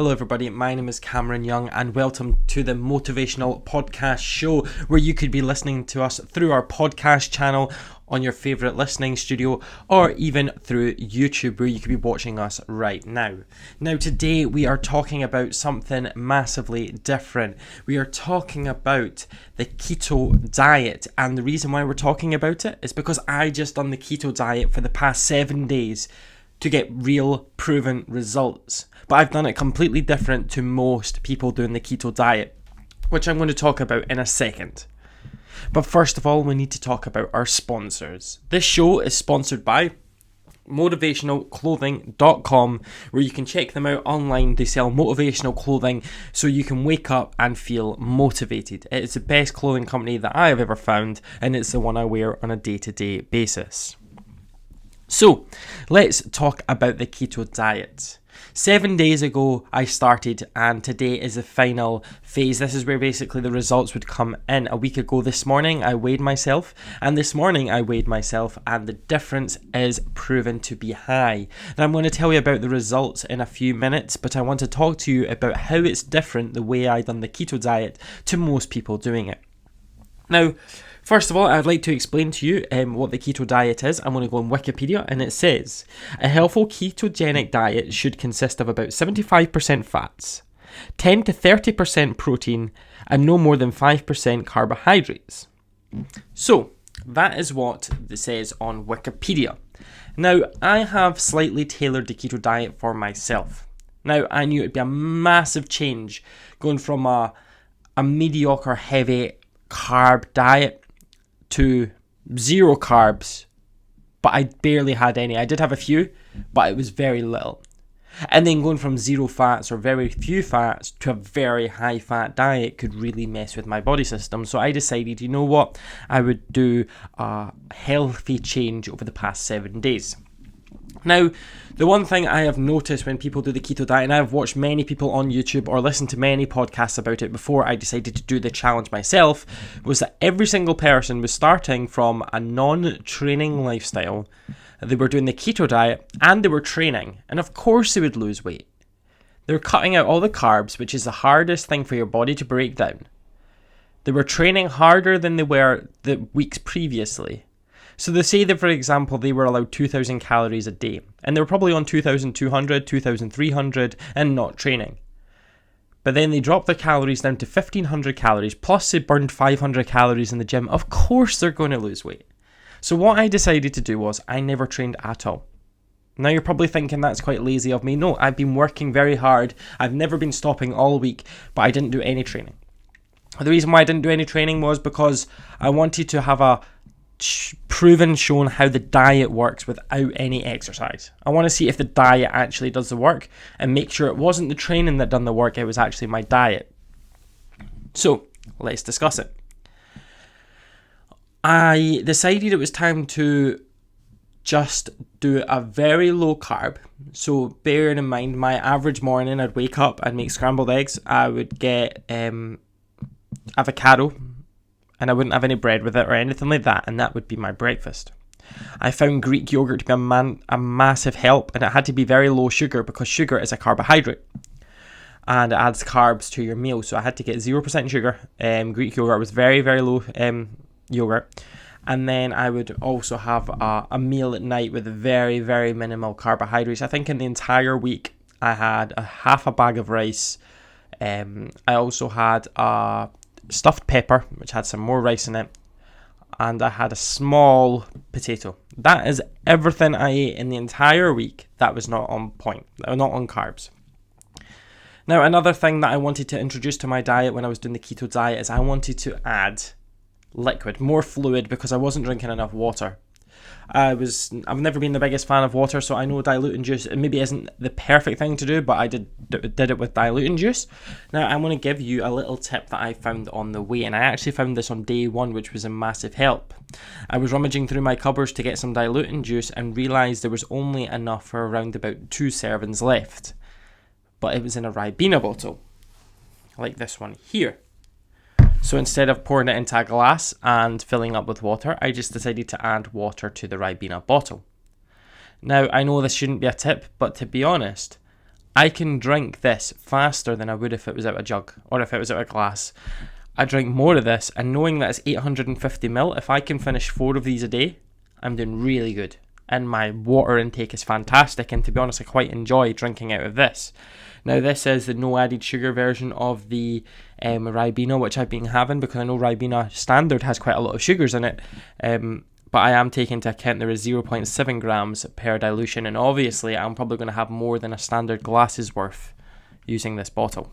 Hello everybody, my name is Cameron Young and welcome to the Motivational Podcast show where you could be listening to us through our podcast channel on your favourite listening studio or even through YouTube where you could be watching us right now. Now today we are talking about something massively different. We are talking about the keto diet, and the reason why we're talking about it is because I just done the keto diet for the past 7 days to get real proven results. But I've done it completely different to most people doing the keto diet, which I'm going to talk about in a second. But first of all, we need to talk about our sponsors. This show is sponsored by motivationalclothing.com, where you can check them out online. They sell motivational clothing so you can wake up and feel motivated. It's the best clothing company that I have ever found, and it's the one I wear on a day-to-day basis. So, let's talk about the keto diet. 7 days ago I started, and today is the final phase. This is where basically the results would come in. A week ago this morning I weighed myself, and this morning I weighed myself, and the difference is proven to be high. Now I'm going to tell you about the results in a few minutes, but I want to talk to you about how it's different the way I done the keto diet to most people doing it. Now, first of all, I'd like to explain to you what the keto diet is. I'm going to go on Wikipedia, and it says, a healthful ketogenic diet should consist of about 75% fats, 10 to 30% protein, and no more than 5% carbohydrates. So, that is what it says on Wikipedia. Now, I have slightly tailored the keto diet for myself. Now, I knew it'd be a massive change going from a mediocre heavy carb diet to zero carbs, but I barely had any. I did have a few, but it was very little. And then going from zero fats or very few fats to a very high fat diet could really mess with my body system. So I decided, you know what, I would do a healthy change over the past 7 days. Now, the one thing I have noticed when people do the keto diet, and I've watched many people on YouTube or listened to many podcasts about it before I decided to do the challenge myself, was that every single person was starting from a non-training lifestyle. They were doing the keto diet and they were training, and of course they would lose weight. They were cutting out all the carbs, which is the hardest thing for your body to break down. They were training harder than they were the weeks previously. So they say that, for example, they were allowed 2,000 calories a day, and they were probably on 2,200, 2,300 and not training. But then they dropped their calories down to 1,500 calories, plus they burned 500 calories in the gym. Of course they're going to lose weight. So what I decided to do was I never trained at all. Now you're probably thinking that's quite lazy of me. No, I've been working very hard. I've never been stopping all week, but I didn't do any training. The reason why I didn't do any training was because I wanted to have a shown how the diet works without any exercise. I want to see if the diet actually does the work and make sure it wasn't the training that done the work, it was actually my diet. So let's discuss it. I decided it was time to just do a very low carb. So bearing in mind my average morning, I'd wake up, I'd make scrambled eggs, I would get avocado, and I wouldn't have any bread with it or anything like that, and that would be my breakfast. I found Greek yogurt to be a massive help, and it had to be very low sugar because sugar is a carbohydrate and it adds carbs to your meal. So I had to get 0% sugar. Greek yogurt was very, very low yogurt. And then I would also have a meal at night with very, very minimal carbohydrates. I think in the entire week I had half a bag of rice. I also had a stuffed pepper, which had some more rice in it, and I had a small potato. That is everything I ate in the entire week that was not on point, not on carbs. Now, another thing that I wanted to introduce to my diet when I was doing the keto diet is I wanted to add liquid, more fluid, because I wasn't drinking enough water. I've never been the biggest fan of water, so I know diluting juice, it maybe isn't the perfect thing to do, but I did it with diluting juice. Now I'm going to give you a little tip that I found on the way, and I actually found this on day one, which was a massive help. I was rummaging through my cupboards to get some diluting juice and realised there was only enough for around about 2 servings left, but it was in a Ribena bottle, like this one here. So instead of pouring it into a glass and filling up with water, I just decided to add water to the Ribena bottle. Now, I know this shouldn't be a tip, but to be honest, I can drink this faster than I would if it was out of a jug or if it was out of a glass. I drink more of this, and knowing that it's 850ml, if I can finish 4 of these a day, I'm doing really good. And my water intake is fantastic, and to be honest, I quite enjoy drinking out of this. Now, this is the no added sugar version of the Ribena, which I've been having, because I know Ribena standard has quite a lot of sugars in it. But I am taking into account there is 0.7 grams per dilution, and obviously I'm probably going to have more than a standard glass's worth using this bottle.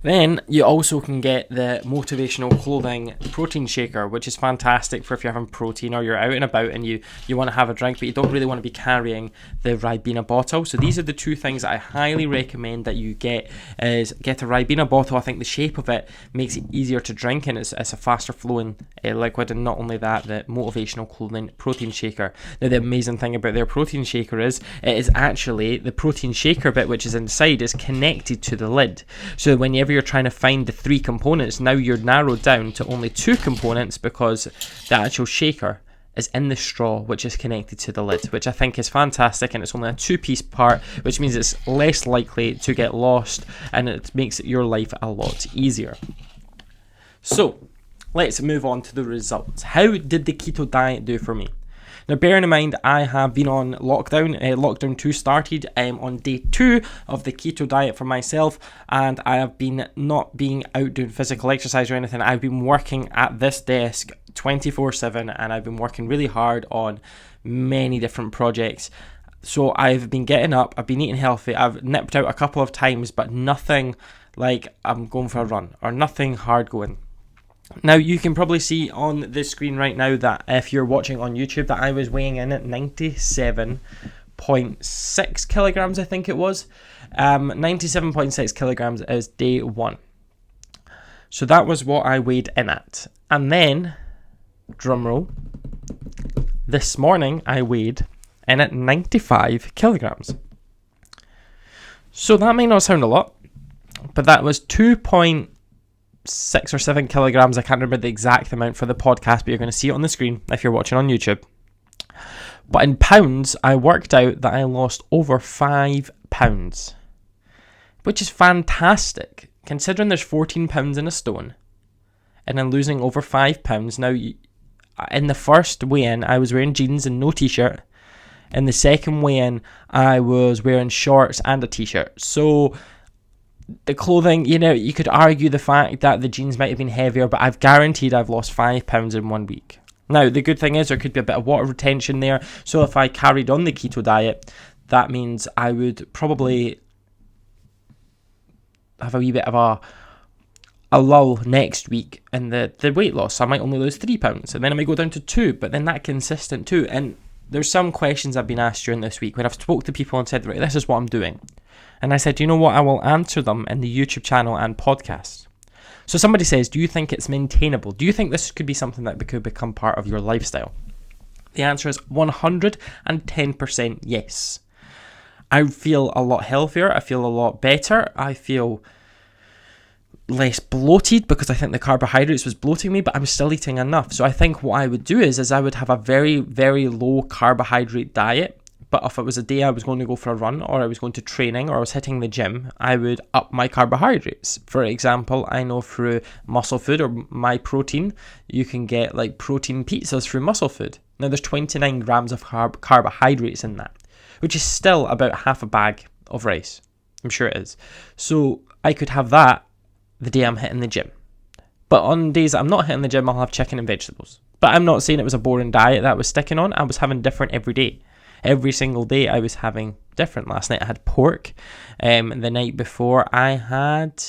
Then you also can get the Motivational Clothing protein shaker, which is fantastic for if you're having protein or you're out and about and you want to have a drink, but you don't really want to be carrying the Ribena bottle. So these are the 2 things that I highly recommend that you get. Is get a Ribena bottle. I think the shape of it makes it easier to drink, and it's a faster flowing liquid. And not only that, the Motivational Clothing protein shaker. Now, the amazing thing about their protein shaker is it is actually the protein shaker bit, which is inside, is connected to the lid. So whenever you're trying to find the 3 components, now you're narrowed down to only 2 components, because the actual shaker is in the straw, which is connected to the lid, which I think is fantastic, and it's only a 2-piece part, which means it's less likely to get lost, and it makes your life a lot easier. So let's move on to the results. How did the keto diet do for me? Now, bearing in mind, I have been on lockdown. Lockdown 2 started on day 2 of the keto diet for myself, and I have been not being out doing physical exercise or anything. I've been working at this desk 24/7, and I've been working really hard on many different projects. So I've been getting up, I've been eating healthy, I've nipped out a couple of times, but nothing like I'm going for a run or nothing hard going. Now, you can probably see on the screen right now that if you're watching on YouTube, that I was weighing in at 97.6 kilograms, I think it was. 97.6 kilograms is day 1. So that was what I weighed in at. And then, drumroll, this morning I weighed in at 95 kilograms. So that may not sound a lot, but that was 2.6 or 7 kilograms. I can't remember the exact amount for the podcast, but you're going to see it on the screen if you're watching on YouTube. But in pounds, I worked out that I lost over 5 pounds, which is fantastic considering there's 14 pounds in a stone, and I'm losing over 5 pounds. Now, in the first weigh-in, I was wearing jeans and no t-shirt. In the second weigh-in, I was wearing shorts and a t-shirt. So the clothing, you could argue the fact that the jeans might have been heavier, but I've guaranteed I've lost 5 pounds in 1 week. Now, the good thing is there could be a bit of water retention there. So if I carried on the keto diet, that means I would probably have a wee bit of a lull next week in the weight loss. I might only lose 3 pounds, and then I might go down to 2, but then that consistent too. And there's some questions I've been asked during this week where I've spoke to people and said, right, this is what I'm doing. And I said, you know what, I will answer them in the YouTube channel and podcast. So somebody says, do you think it's maintainable? Do you think this could be something that could become part of your lifestyle? The answer is 110% yes. I feel a lot healthier. I feel a lot better. I feel less bloated because I think the carbohydrates was bloating me, but I'm still eating enough. So I think what I would do is I would have a very, very low carbohydrate diet. But if it was a day I was going to go for a run, or I was going to training, or I was hitting the gym, I would up my carbohydrates. For example, I know through Muscle Food or My Protein, you can get like protein pizzas through Muscle Food. Now there's 29 grams of carbohydrates in that, which is still about half a bag of rice. I'm sure it is. So I could have that the day I'm hitting the gym. But on days that I'm not hitting the gym, I'll have chicken and vegetables. But I'm not saying it was a boring diet that I was sticking on. I was having different every day. Every single day I was having different. Last night I had pork. The night before I had...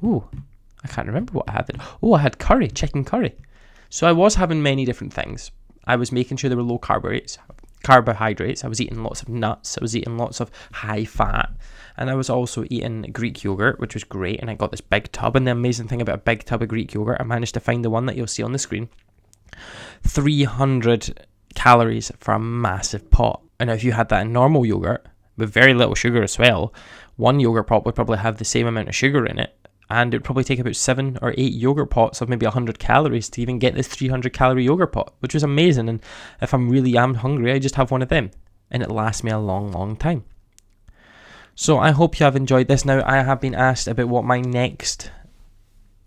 I can't remember what I had. I had curry, chicken curry. So I was having many different things. I was making sure there were low carbohydrates. I was eating lots of nuts. I was eating lots of high fat. And I was also eating Greek yogurt, which was great. And I got this big tub. And the amazing thing about a big tub of Greek yogurt, I managed to find the one that you'll see on the screen. 300 calories for a massive pot. And if you had that in normal yogurt with very little sugar as well, one yogurt pot would probably have the same amount of sugar in it, and it would probably take about 7 or 8 yogurt pots of maybe 100 calories to even get this 300 calorie yogurt pot, which was amazing. And if I'm really hungry, I just have one of them. and it lasts me a long, long time. So I hope you have enjoyed this. Now, I have been asked about what my next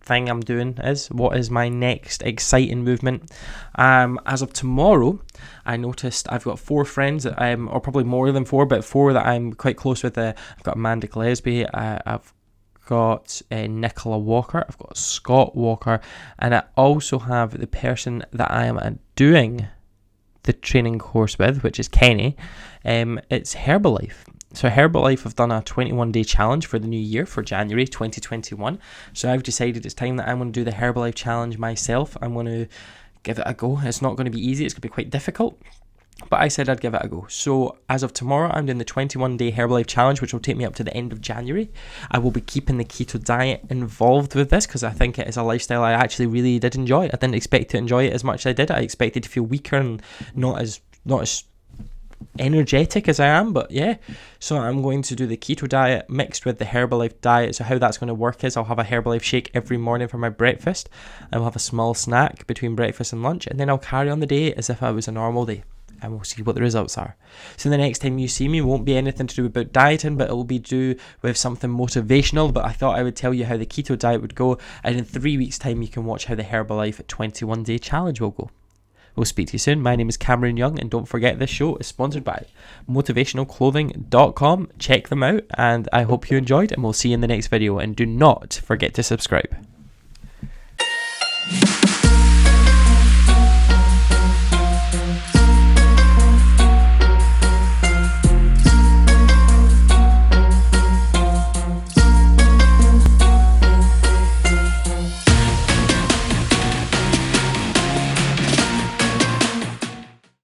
thing I'm doing is. What is my next exciting movement? As of tomorrow, I noticed I've got 4 friends, or probably more than 4, but 4 that I'm quite close with. I've got Amanda Gillespie, I've got Nicola Walker, I've got Scott Walker, and I also have the person that I am doing the training course with, which is Kenny. It's Herbalife. So Herbalife have done a 21-day challenge for the new year, for January 2021. So I've decided it's time that I'm going to do the Herbalife challenge myself. I'm going to give it a go. It's not going to be easy. It's going to be quite difficult. But I said I'd give it a go. So as of tomorrow, I'm doing the 21-day Herbalife challenge, which will take me up to the end of January. I will be keeping the keto diet involved with this because I think it is a lifestyle I actually really did enjoy. I didn't expect to enjoy it as much as I did. I expected to feel weaker and not as energetic as I am, but yeah. So I'm going to do the keto diet mixed with the Herbalife diet. So how that's going to work is I'll have a Herbalife shake every morning for my breakfast. I will have a small snack between breakfast and lunch, and then I'll carry on the day as if I was a normal day. And we'll see what the results are. So the next time you see me won't be anything to do about dieting, but it will be do with something motivational. But I thought I would tell you how the keto diet would go, and in 3 weeks' time you can watch how the Herbalife 21-day challenge will go. We'll speak to you soon. My name is Cameron Young, and don't forget this show is sponsored by motivationalclothing.com. Check them out, and I hope you enjoyed, and we'll see you in the next video. And do not forget to subscribe.